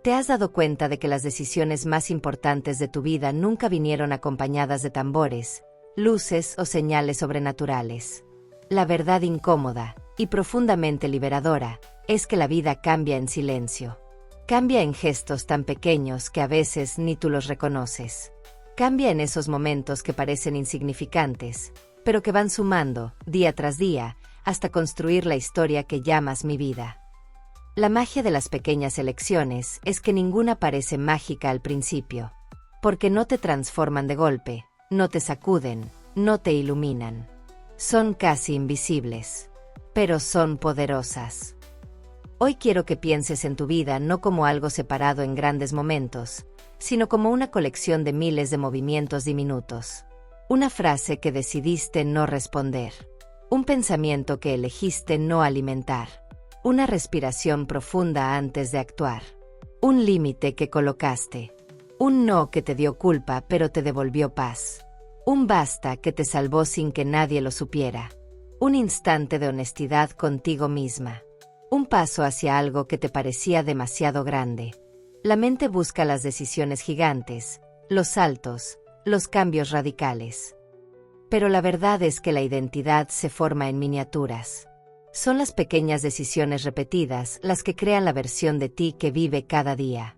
¿Te has dado cuenta de que las decisiones más importantes de tu vida nunca vinieron acompañadas de tambores, luces o señales sobrenaturales? La verdad incómoda y profundamente liberadora es que la vida cambia en silencio. Cambia en gestos tan pequeños que a veces ni tú los reconoces. Cambia en esos momentos que parecen insignificantes, pero que van sumando, día tras día, hasta construir la historia que llamas mi vida. La magia de las pequeñas elecciones es que ninguna parece mágica al principio, porque no te transforman de golpe, no te sacuden, no te iluminan. Son casi invisibles, pero son poderosas. Hoy quiero que pienses en tu vida no como algo separado en grandes momentos, sino como una colección de miles de movimientos diminutos. Una frase que decidiste no responder. Un pensamiento que elegiste no alimentar. Una respiración profunda antes de actuar. Un límite que colocaste. Un no que te dio culpa pero te devolvió paz. Un basta que te salvó sin que nadie lo supiera. Un instante de honestidad contigo misma. Un paso hacia algo que te parecía demasiado grande. La mente busca las decisiones gigantes, los saltos, los cambios radicales. Pero la verdad es que la identidad se forma en miniaturas. Son las pequeñas decisiones repetidas las que crean la versión de ti que vive cada día.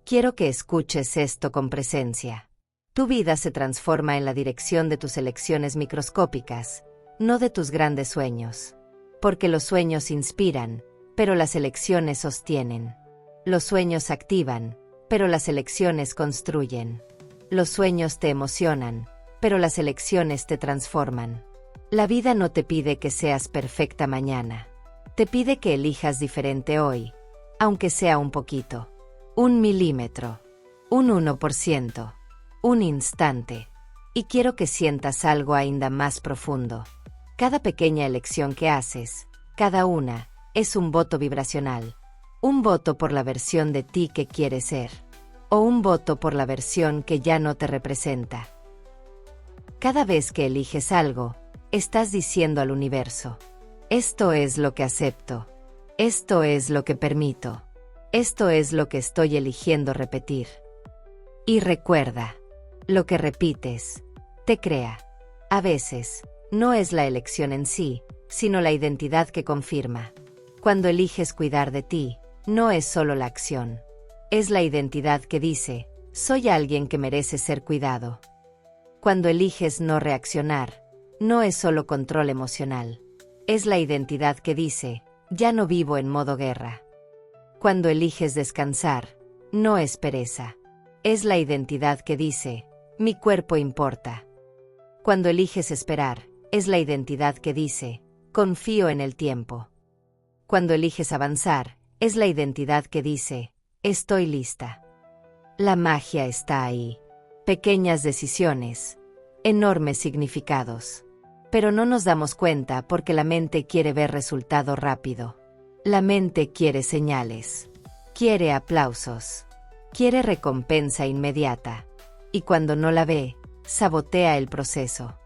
Quiero que escuches esto con presencia. Tu vida se transforma en la dirección de tus elecciones microscópicas, no de tus grandes sueños. Porque los sueños inspiran, pero las elecciones sostienen. Los sueños activan, pero las elecciones construyen. Los sueños te emocionan, pero las elecciones te transforman. La vida no te pide que seas perfecta mañana. Te pide que elijas diferente hoy, aunque sea un poquito. 1 milímetro. Un 1%. Un instante. Y quiero que sientas algo ainda más profundo. Cada pequeña elección que haces, cada una, es un voto vibracional. Un voto por la versión de ti que quieres ser. O un voto por la versión que ya no te representa. Cada vez que eliges algo, estás diciendo al universo: esto es lo que acepto. Esto es lo que permito. Esto es lo que estoy eligiendo repetir. Y recuerda, lo que repites, te crea. A veces, no es la elección en sí, sino la identidad que confirma. Cuando eliges cuidar de ti, no es solo la acción. Es la identidad que dice: soy alguien que merece ser cuidado. Cuando eliges no reaccionar, no es solo control emocional. Es la identidad que dice: ya no vivo en modo guerra. Cuando eliges descansar, no es pereza. Es la identidad que dice: mi cuerpo importa. Cuando eliges esperar, es la identidad que dice: confío en el tiempo. Cuando eliges avanzar, es la identidad que dice: estoy lista. La magia está ahí. Pequeñas decisiones, enormes significados. Pero no nos damos cuenta porque la mente quiere ver resultado rápido. La mente quiere señales. Quiere aplausos. Quiere recompensa inmediata. Y cuando no la ve, sabotea el proceso.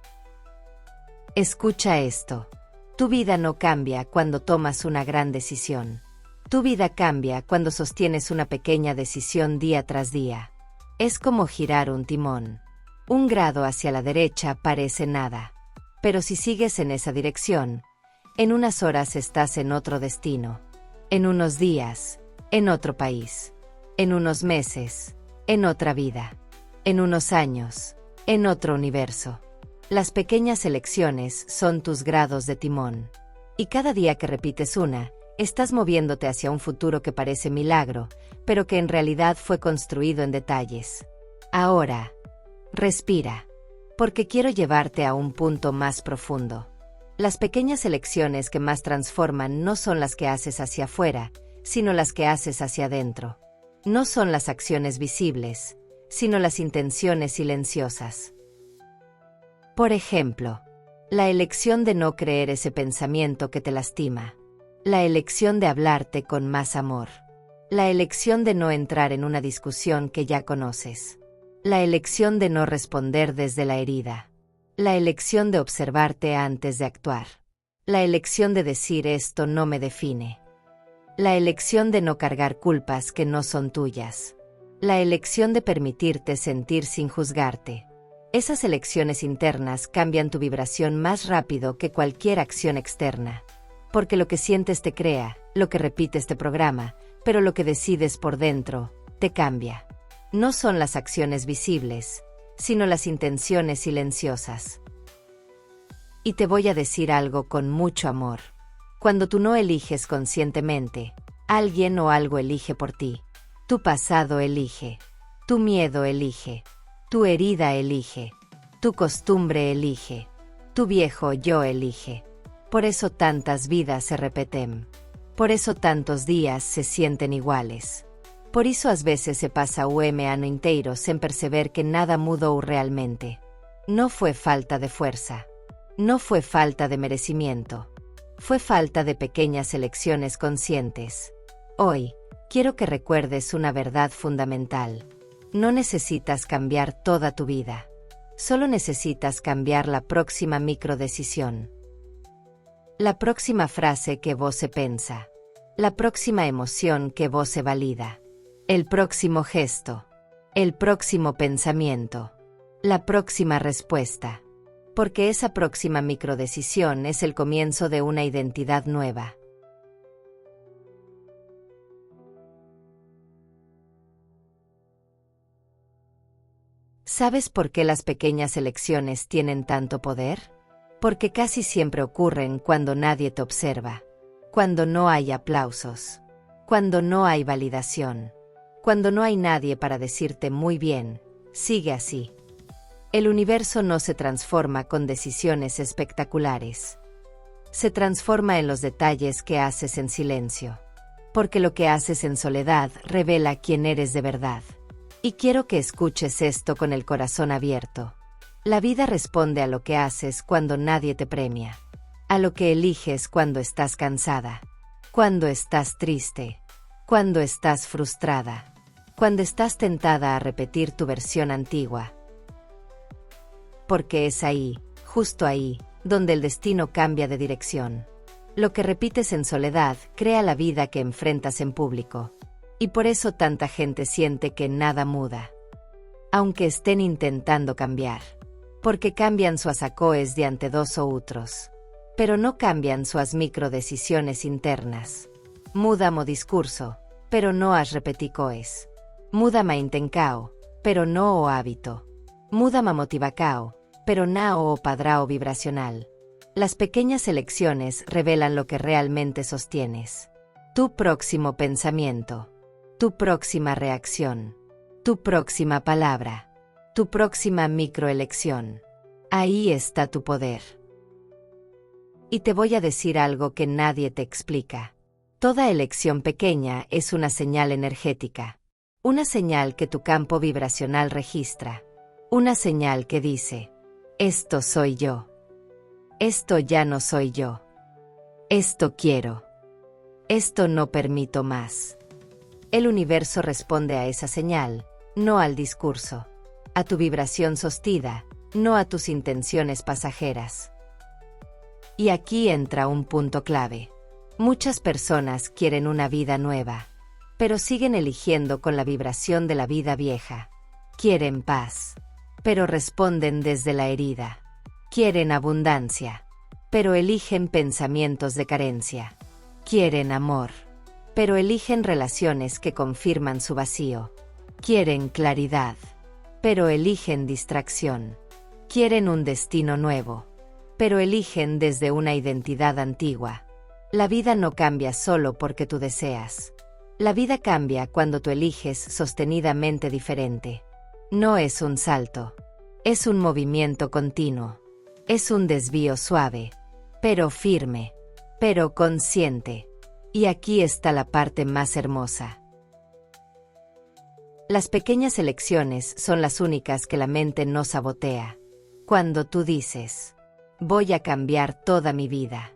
Escucha esto. Tu vida no cambia cuando tomas una gran decisión. Tu vida cambia cuando sostienes una pequeña decisión día tras día. Es como girar un timón. 1 grado hacia la derecha parece nada. Pero si sigues en esa dirección, en unas horas estás en otro destino. En unos días, en otro país. En unos meses, en otra vida. En unos años, en otro universo. Las pequeñas elecciones son tus grados de timón. Y cada día que repites una, estás moviéndote hacia un futuro que parece milagro, pero que en realidad fue construido en detalles. Ahora, respira, porque quiero llevarte a un punto más profundo. Las pequeñas elecciones que más transforman no son las que haces hacia afuera, sino las que haces hacia adentro. No son las acciones visibles, sino las intenciones silenciosas. Por ejemplo, la elección de no creer ese pensamiento que te lastima. La elección de hablarte con más amor. La elección de no entrar en una discusión que ya conoces. La elección de no responder desde la herida. La elección de observarte antes de actuar. La elección de decir: esto no me define. La elección de no cargar culpas que no son tuyas. La elección de permitirte sentir sin juzgarte. Esas elecciones internas cambian tu vibración más rápido que cualquier acción externa. Porque lo que sientes te crea, lo que repites te programa, pero lo que decides por dentro, te cambia. No son las acciones visibles, sino las intenciones silenciosas. Y te voy a decir algo con mucho amor. Cuando tú no eliges conscientemente, alguien o algo elige por ti. Tu pasado elige, tu miedo elige, tu herida elige, tu costumbre elige, tu viejo yo elige. Por eso tantas vidas se repiten. Por eso tantos días se sienten iguales. Por eso a veces se pasa un ano inteiro sin perceber que nada mudó realmente. No fue falta de fuerza. No fue falta de merecimiento. Fue falta de pequeñas elecciones conscientes. Hoy, quiero que recuerdes una verdad fundamental. No necesitas cambiar toda tu vida. Solo necesitas cambiar la próxima microdecisión. La próxima frase que vos se pensa. La próxima emoción que vos se valida. El próximo gesto. El próximo pensamiento. La próxima respuesta. Porque esa próxima microdecisión es el comienzo de una identidad nueva. ¿Sabes por qué las pequeñas elecciones tienen tanto poder? Porque casi siempre ocurren cuando nadie te observa, cuando no hay aplausos, cuando no hay validación, cuando no hay nadie para decirte muy bien, sigue así. El universo no se transforma con decisiones espectaculares. Se transforma en los detalles que haces en silencio. Porque lo que haces en soledad revela quién eres de verdad. Y quiero que escuches esto con el corazón abierto. La vida responde a lo que haces cuando nadie te premia. A lo que eliges cuando estás cansada. Cuando estás triste. Cuando estás frustrada. Cuando estás tentada a repetir tu versión antigua. Porque es ahí, justo ahí, donde el destino cambia de dirección. Lo que repites en soledad crea la vida que enfrentas en público. Y por eso tanta gente siente que nada muda. Aunque estén intentando cambiar. Porque cambian sus acoes diante dos o otros. Pero no cambian sus microdecisiones internas. Muda mo discurso, pero no as repeticoes. Muda ma intencao, pero no o hábito. Muda ma motivacao, pero na o padrao vibracional. Las pequeñas elecciones revelan lo que realmente sostienes. Tu próximo pensamiento. Tu próxima reacción. Tu próxima palabra. Tu próxima microelección. Ahí está tu poder. Y te voy a decir algo que nadie te explica. Toda elección pequeña es una señal energética. Una señal que tu campo vibracional registra. Una señal que dice, esto soy yo. Esto ya no soy yo. Esto quiero. Esto no permito más. El universo responde a esa señal, no al discurso. A tu vibración sostida, no a tus intenciones pasajeras. Y aquí entra un punto clave. Muchas personas quieren una vida nueva, pero siguen eligiendo con la vibración de la vida vieja. Quieren paz, pero responden desde la herida. Quieren abundancia, pero eligen pensamientos de carencia. Quieren amor, pero eligen relaciones que confirman su vacío. Quieren claridad, pero eligen distracción. Quieren un destino nuevo, pero eligen desde una identidad antigua. La vida no cambia solo porque tú deseas. La vida cambia cuando tú eliges sostenidamente diferente. No es un salto, es un movimiento continuo. Es un desvío suave, pero firme, pero consciente. Y aquí está la parte más hermosa. Las pequeñas elecciones son las únicas que la mente no sabotea. Cuando tú dices, voy a cambiar toda mi vida.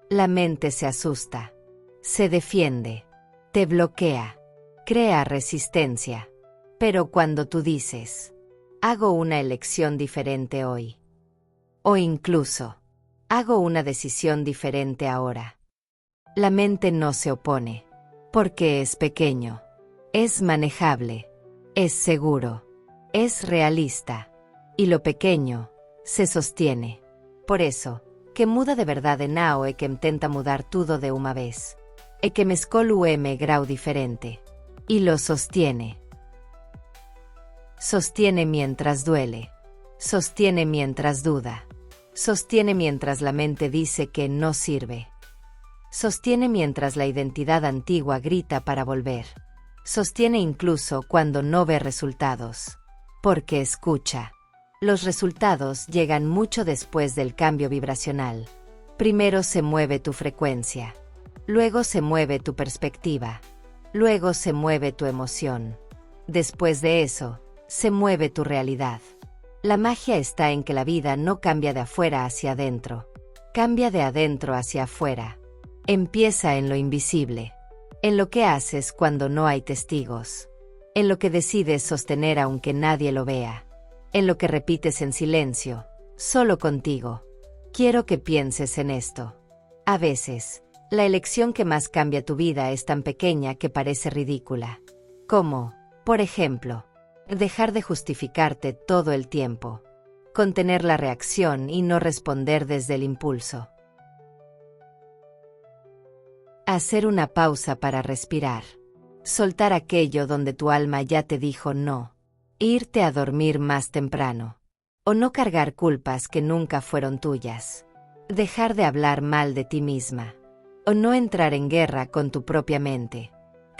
La mente se asusta, se defiende, te bloquea, crea resistencia. Pero cuando tú dices, hago una elección diferente hoy. O incluso, hago una decisión diferente ahora. La mente no se opone, porque es pequeño, es manejable, es seguro, es realista, y lo pequeño se sostiene. Por eso, que muda de verdade now e que tenta mudar tudo de una vez, e que mescolu grau diferente, y lo sostiene. Sostiene mientras duele, sostiene mientras duda, sostiene mientras la mente dice que no sirve, sostiene mientras la identidad antigua grita para volver, sostiene incluso cuando no ve resultados, porque escucha. Los resultados llegan mucho después del cambio vibracional. Primero se mueve tu frecuencia, luego se mueve tu perspectiva, luego se mueve tu emoción. Después de eso, se mueve tu realidad. La magia está en que la vida no cambia de afuera hacia adentro, cambia de adentro hacia afuera. Empieza en lo invisible, en lo que haces cuando no hay testigos, en lo que decides sostener aunque nadie lo vea, en lo que repites en silencio, solo contigo. Quiero que pienses en esto. A veces, la elección que más cambia tu vida es tan pequeña que parece ridícula. Como, por ejemplo, dejar de justificarte todo el tiempo, contener la reacción y no responder desde el impulso. Hacer una pausa para respirar. Soltar aquello donde tu alma ya te dijo no. Irte a dormir más temprano. O no cargar culpas que nunca fueron tuyas. Dejar de hablar mal de ti misma. O no entrar en guerra con tu propia mente.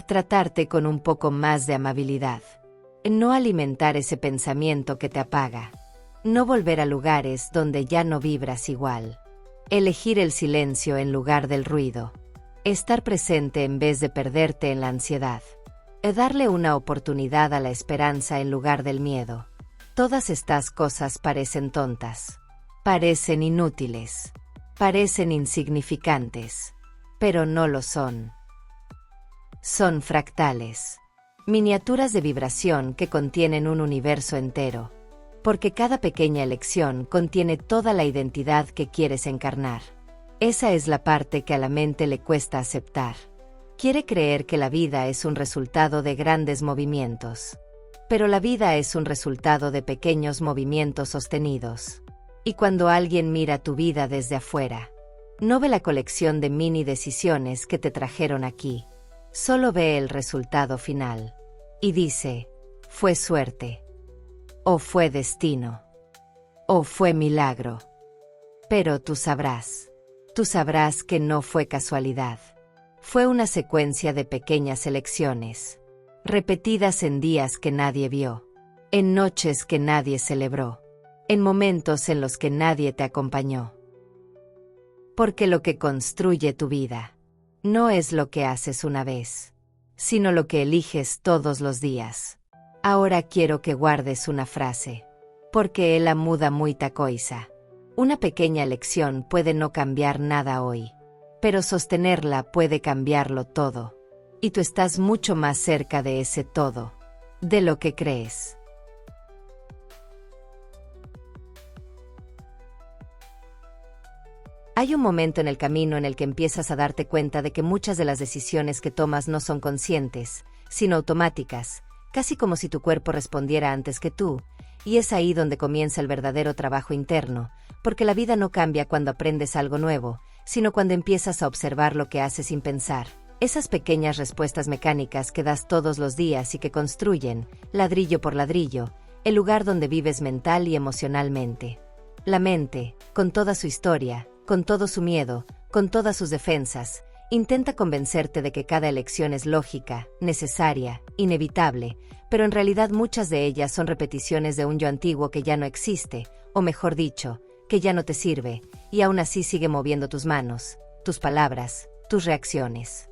Tratarte con un poco más de amabilidad. No alimentar ese pensamiento que te apaga. No volver a lugares donde ya no vibras igual. Elegir el silencio en lugar del ruido. Estar presente en vez de perderte en la ansiedad. Darle una oportunidad a la esperanza en lugar del miedo. Todas estas cosas parecen tontas. Parecen inútiles. Parecen insignificantes. Pero no lo son. Son fractales. Miniaturas de vibración que contienen un universo entero. Porque cada pequeña elección contiene toda la identidad que quieres encarnar. Esa es la parte que a la mente le cuesta aceptar. Quiere creer que la vida es un resultado de grandes movimientos. Pero la vida es un resultado de pequeños movimientos sostenidos. Y cuando alguien mira tu vida desde afuera, no ve la colección de mini decisiones que te trajeron aquí. Solo ve el resultado final. Y dice, fue suerte. O fue destino. O fue milagro. Pero tú sabrás. Tú sabrás que no fue casualidad. Fue una secuencia de pequeñas elecciones, repetidas en días que nadie vio, en noches que nadie celebró, en momentos en los que nadie te acompañó. Porque lo que construye tu vida no es lo que haces una vez, sino lo que eliges todos los días. Ahora quiero que guardes una frase, porque ella muda muita coisa. Una pequeña elección puede no cambiar nada hoy. Pero sostenerla puede cambiarlo todo. Y tú estás mucho más cerca de ese todo, de lo que crees. Hay un momento en el camino en el que empiezas a darte cuenta de que muchas de las decisiones que tomas no son conscientes, sino automáticas, casi como si tu cuerpo respondiera antes que tú, y es ahí donde comienza el verdadero trabajo interno, porque la vida no cambia cuando aprendes algo nuevo, sino cuando empiezas a observar lo que haces sin pensar. Esas pequeñas respuestas mecánicas que das todos los días y que construyen, ladrillo por ladrillo, el lugar donde vives mental y emocionalmente. La mente, con toda su historia, con todo su miedo, con todas sus defensas, intenta convencerte de que cada elección es lógica, necesaria, inevitable, pero en realidad muchas de ellas son repeticiones de un yo antiguo que ya no existe, o mejor dicho, que ya no te sirve, y aún así sigue moviendo tus manos, tus palabras, tus reacciones.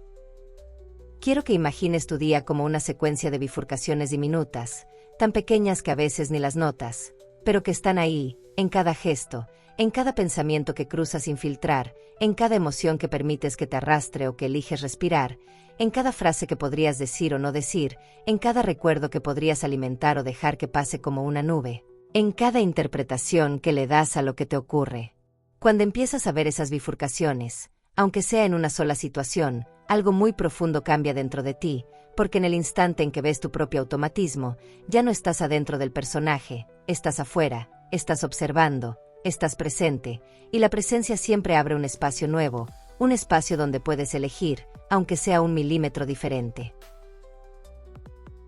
Quiero que imagines tu día como una secuencia de bifurcaciones diminutas, tan pequeñas que a veces ni las notas, pero que están ahí, en cada gesto, en cada pensamiento que cruzas sin filtrar, en cada emoción que permites que te arrastre o que eliges respirar, en cada frase que podrías decir o no decir, en cada recuerdo que podrías alimentar o dejar que pase como una nube, en cada interpretación que le das a lo que te ocurre. Cuando empiezas a ver esas bifurcaciones, aunque sea en una sola situación, algo muy profundo cambia dentro de ti, porque en el instante en que ves tu propio automatismo, ya no estás adentro del personaje, estás afuera, estás observando, estás presente, y la presencia siempre abre un espacio nuevo, un espacio donde puedes elegir, aunque sea 1 milímetro diferente.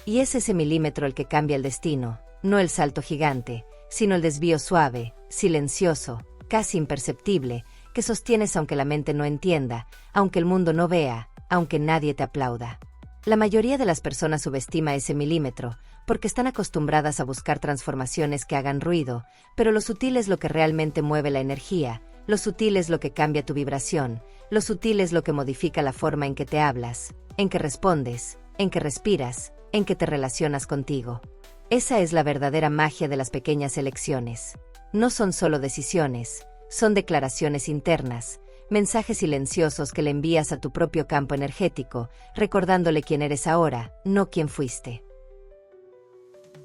Y es ese milímetro el que cambia el destino, no el salto gigante, sino el desvío suave, silencioso, casi imperceptible, que sostienes aunque la mente no entienda, aunque el mundo no vea, aunque nadie te aplauda. La mayoría de las personas subestima ese milímetro, porque están acostumbradas a buscar transformaciones que hagan ruido, pero lo sutil es lo que realmente mueve la energía, lo sutil es lo que cambia tu vibración, lo sutil es lo que modifica la forma en que te hablas, en que respondes, en que respiras, en que te relacionas contigo. Esa es la verdadera magia de las pequeñas elecciones. No son solo decisiones, son declaraciones internas, mensajes silenciosos que le envías a tu propio campo energético, recordándole quién eres ahora, no quién fuiste.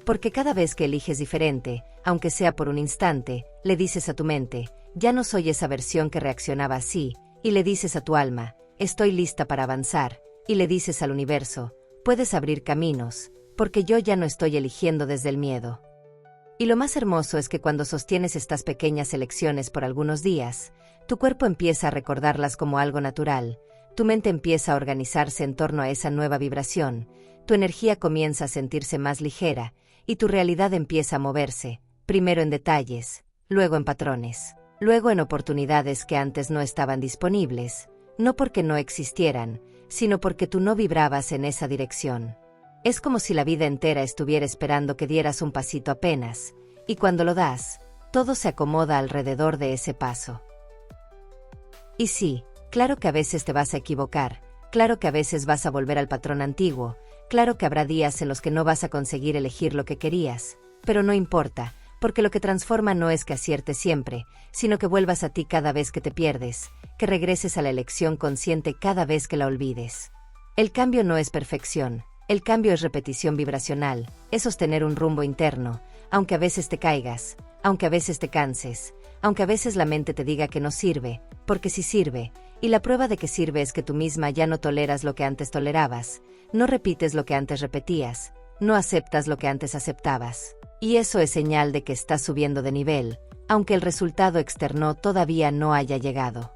Porque cada vez que eliges diferente, aunque sea por un instante, le dices a tu mente, ya no soy esa versión que reaccionaba así, y le dices a tu alma, estoy lista para avanzar, y le dices al universo, puedes abrir caminos, porque yo ya no estoy eligiendo desde el miedo. Y lo más hermoso es que cuando sostienes estas pequeñas elecciones por algunos días, tu cuerpo empieza a recordarlas como algo natural, tu mente empieza a organizarse en torno a esa nueva vibración, tu energía comienza a sentirse más ligera, y tu realidad empieza a moverse, primero en detalles, luego en patrones, luego en oportunidades que antes no estaban disponibles, no porque no existieran, sino porque tú no vibrabas en esa dirección. Es como si la vida entera estuviera esperando que dieras un pasito apenas, y cuando lo das, todo se acomoda alrededor de ese paso. Y sí, claro que a veces te vas a equivocar, claro que a veces vas a volver al patrón antiguo, claro que habrá días en los que no vas a conseguir elegir lo que querías, pero no importa, porque lo que transforma no es que aciertes siempre, sino que vuelvas a ti cada vez que te pierdes, que regreses a la elección consciente cada vez que la olvides. El cambio no es perfección. El cambio es repetición vibracional, es sostener un rumbo interno, aunque a veces te caigas, aunque a veces te canses, aunque a veces la mente te diga que no sirve, porque sí sirve, y la prueba de que sirve es que tú misma ya no toleras lo que antes tolerabas, no repites lo que antes repetías, no aceptas lo que antes aceptabas, y eso es señal de que estás subiendo de nivel, aunque el resultado externo todavía no haya llegado.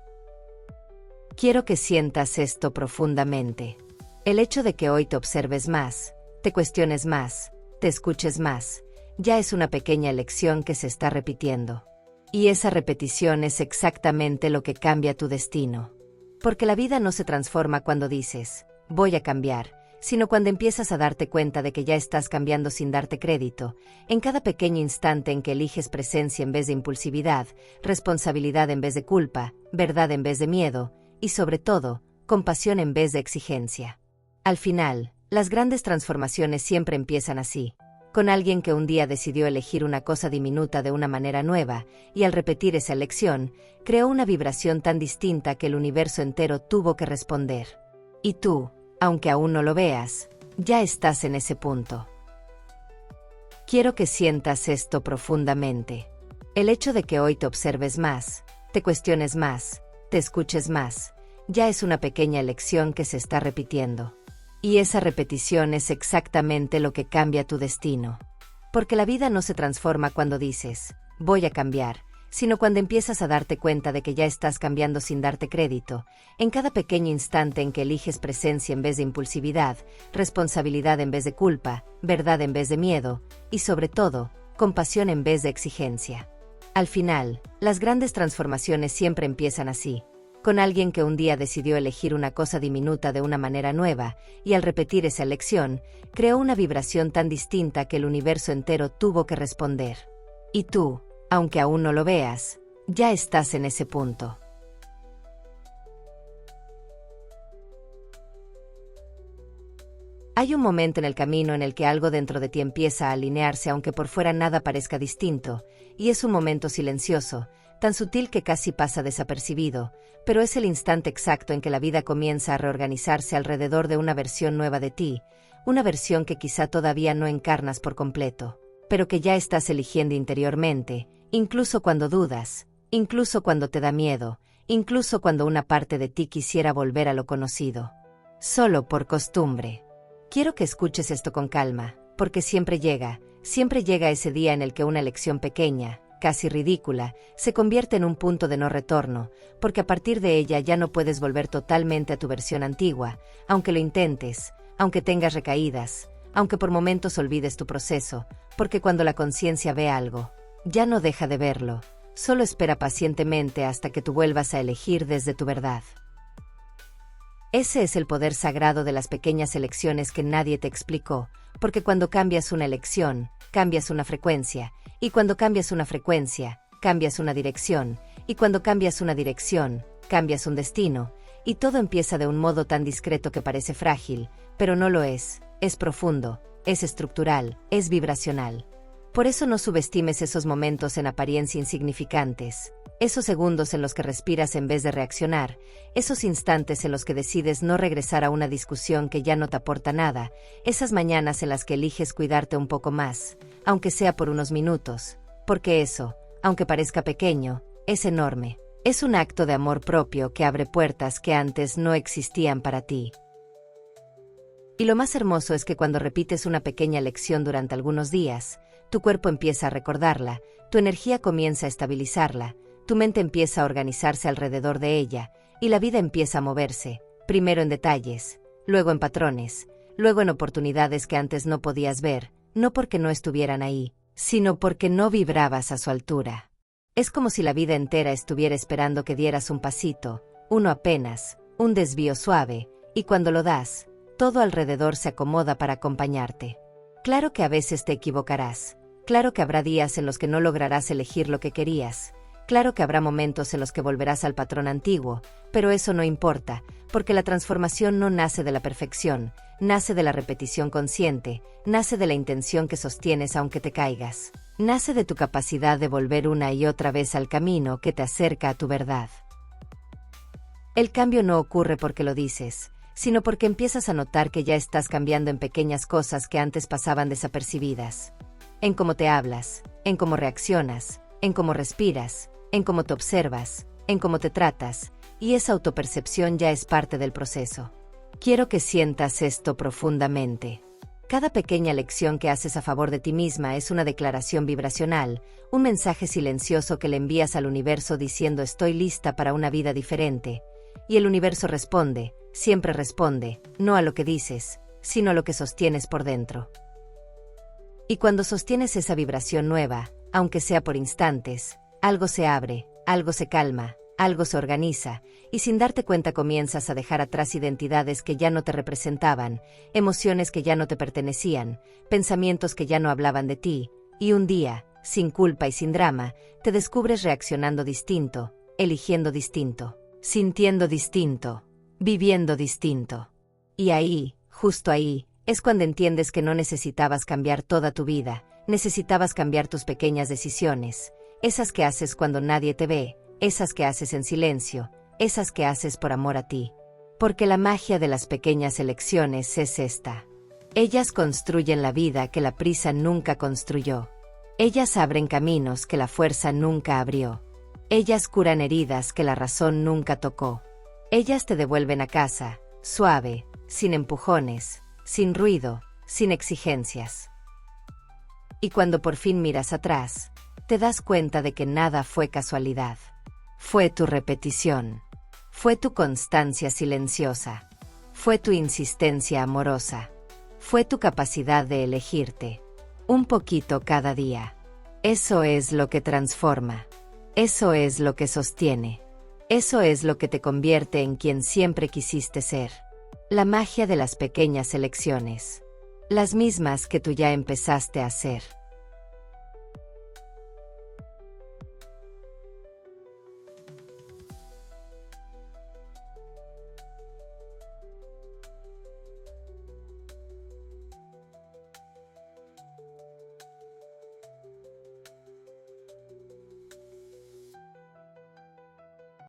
Quiero que sientas esto profundamente. El hecho de que hoy te observes más, te cuestiones más, te escuches más, ya es una pequeña elección que se está repitiendo. Y esa repetición es exactamente lo que cambia tu destino. Porque la vida no se transforma cuando dices, voy a cambiar, sino cuando empiezas a darte cuenta de que ya estás cambiando sin darte crédito, en cada pequeño instante en que eliges presencia en vez de impulsividad, responsabilidad en vez de culpa, verdad en vez de miedo, y sobre todo, compasión en vez de exigencia. Al final, las grandes transformaciones siempre empiezan así, con alguien que un día decidió elegir una cosa diminuta de una manera nueva, y al repetir esa elección, creó una vibración tan distinta que el universo entero tuvo que responder. Y tú, aunque aún no lo veas, ya estás en ese punto. Quiero que sientas esto profundamente. El hecho de que hoy te observes más, te cuestiones más, te escuches más, ya es una pequeña elección que se está repitiendo. Y esa repetición es exactamente lo que cambia tu destino. Porque la vida no se transforma cuando dices, voy a cambiar, sino cuando empiezas a darte cuenta de que ya estás cambiando sin darte crédito, en cada pequeño instante en que eliges presencia en vez de impulsividad, responsabilidad en vez de culpa, verdad en vez de miedo, y sobre todo, compasión en vez de exigencia. Al final, las grandes transformaciones siempre empiezan así, con alguien que un día decidió elegir una cosa diminuta de una manera nueva, y al repetir esa elección, creó una vibración tan distinta que el universo entero tuvo que responder. Y tú, aunque aún no lo veas, ya estás en ese punto. Hay un momento en el camino en el que algo dentro de ti empieza a alinearse aunque por fuera nada parezca distinto, y es un momento silencioso, tan sutil que casi pasa desapercibido, pero es el instante exacto en que la vida comienza a reorganizarse alrededor de una versión nueva de ti, una versión que quizá todavía no encarnas por completo, pero que ya estás eligiendo interiormente, incluso cuando dudas, incluso cuando te da miedo, incluso cuando una parte de ti quisiera volver a lo conocido. Solo por costumbre. Quiero que escuches esto con calma, porque siempre llega ese día en el que una elección pequeña, casi ridícula, se convierte en un punto de no retorno, porque a partir de ella ya no puedes volver totalmente a tu versión antigua, aunque lo intentes, aunque tengas recaídas, aunque por momentos olvides tu proceso, porque cuando la conciencia ve algo, ya no deja de verlo, solo espera pacientemente hasta que tú vuelvas a elegir desde tu verdad. Ese es el poder sagrado de las pequeñas elecciones que nadie te explicó, porque cuando cambias una elección, cambias una frecuencia, y cuando cambias una frecuencia, cambias una dirección, y cuando cambias una dirección, cambias un destino, y todo empieza de un modo tan discreto que parece frágil, pero no lo es profundo, es estructural, es vibracional. Por eso no subestimes esos momentos en apariencia insignificantes, esos segundos en los que respiras en vez de reaccionar, esos instantes en los que decides no regresar a una discusión que ya no te aporta nada, esas mañanas en las que eliges cuidarte un poco más, aunque sea por unos minutos, porque eso, aunque parezca pequeño, es enorme. Es un acto de amor propio que abre puertas que antes no existían para ti. Y lo más hermoso es que cuando repites una pequeña lección durante algunos días, tu cuerpo empieza a recordarla, tu energía comienza a estabilizarla, tu mente empieza a organizarse alrededor de ella, y la vida empieza a moverse, primero en detalles, luego en patrones, luego en oportunidades que antes no podías ver, no porque no estuvieran ahí, sino porque no vibrabas a su altura. Es como si la vida entera estuviera esperando que dieras un pasito, uno apenas, un desvío suave, y cuando lo das, todo alrededor se acomoda para acompañarte. Claro que a veces te equivocarás, claro que habrá días en los que no lograrás elegir lo que querías, claro que habrá momentos en los que volverás al patrón antiguo, pero eso no importa, porque la transformación no nace de la perfección, nace de la repetición consciente, nace de la intención que sostienes aunque te caigas, nace de tu capacidad de volver una y otra vez al camino que te acerca a tu verdad. El cambio no ocurre porque lo dices, sino porque empiezas a notar que ya estás cambiando en pequeñas cosas que antes pasaban desapercibidas. En cómo te hablas, en cómo reaccionas, en cómo respiras, en cómo te observas, en cómo te tratas, y esa autopercepción ya es parte del proceso. Quiero que sientas esto profundamente. Cada pequeña lección que haces a favor de ti misma es una declaración vibracional, un mensaje silencioso que le envías al universo diciendo estoy lista para una vida diferente, y el universo responde, siempre responde, no a lo que dices, sino a lo que sostienes por dentro. Y cuando sostienes esa vibración nueva, aunque sea por instantes, algo se abre, algo se calma, algo se organiza, y sin darte cuenta comienzas a dejar atrás identidades que ya no te representaban, emociones que ya no te pertenecían, pensamientos que ya no hablaban de ti, y un día, sin culpa y sin drama, te descubres reaccionando distinto, eligiendo distinto, sintiendo distinto, viviendo distinto. Y ahí, justo ahí, es cuando entiendes que no necesitabas cambiar toda tu vida, necesitabas cambiar tus pequeñas decisiones, esas que haces cuando nadie te ve, esas que haces en silencio, esas que haces por amor a ti. Porque la magia de las pequeñas elecciones es esta. Ellas construyen la vida que la prisa nunca construyó. Ellas abren caminos que la fuerza nunca abrió. Ellas curan heridas que la razón nunca tocó. Ellas te devuelven a casa, suave, sin empujones, sin ruido, sin exigencias. Y cuando por fin miras atrás, te das cuenta de que nada fue casualidad. Fue tu repetición. Fue tu constancia silenciosa. Fue tu insistencia amorosa. Fue tu capacidad de elegirte. Un poquito cada día. Eso es lo que transforma. Eso es lo que sostiene. Eso es lo que te convierte en quien siempre quisiste ser. La magia de las pequeñas elecciones. Las mismas que tú ya empezaste a hacer.